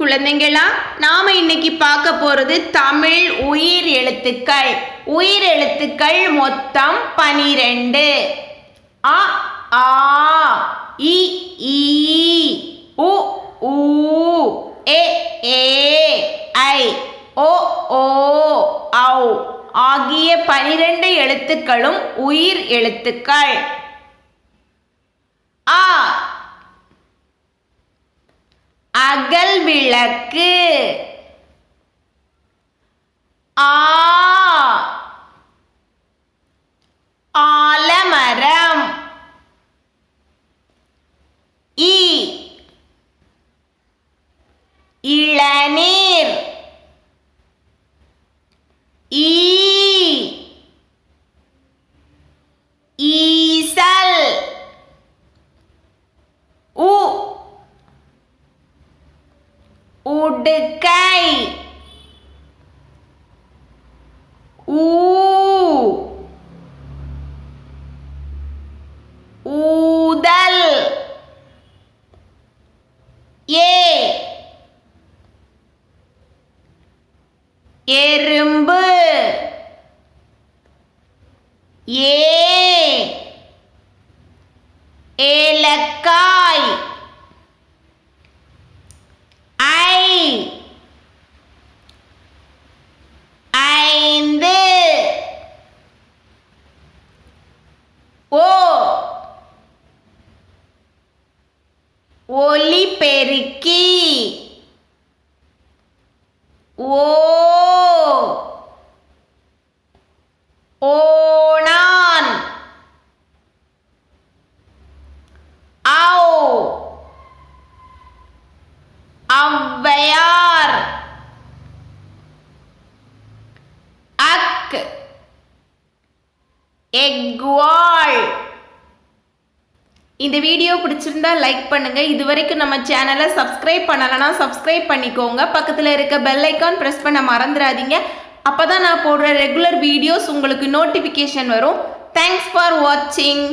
குழந்தைங்களா, நாம இன்னைக்கு பார்க்க போறது தமிழ் உயிர் எழுத்துக்கள். உயிர் எழுத்துக்கள் மொத்தம் 12. அ ஆ இ ஈ உ ஊ எ ஏ ஐ ஓ ஓ ஔ ஆகிய 12 எழுத்துக்களும் உயிர் எழுத்துக்கள். ஆ அகல் விளக்கு. ஆ ஆலமரம். இ இளநீர். ஈ ஈசல். உ உடுக்கை. ஊ ஊதல். ஏ எறும்பு. ஏ ஏலக்காய். ஐ ஐந்து. ஓ ஒலிபெருக்கி. ஓ ஓணான். ஔ ஔவையார். அக் எக்வாள். இந்த வீடியோ பிடிச்சிருந்தா லைக் பண்ணுங்க. இதுவரைக்கும் நம்ம சேனலை சப்ஸ்கிரைப் பண்ணலைன்னா சப்ஸ்கிரைப் பண்ணிக்கோங்க. பக்கத்தில் இருக்க பெல் ஐக்கான் ப்ரெஸ் பண்ண மறந்துடாதீங்க. அப்பதான் நான் போடுற ரெகுலர் வீடியோஸ் உங்களுக்கு நோட்டிஃபிகேஷன் வரும். தேங்க்ஸ் ஃபார் வாட்சிங்.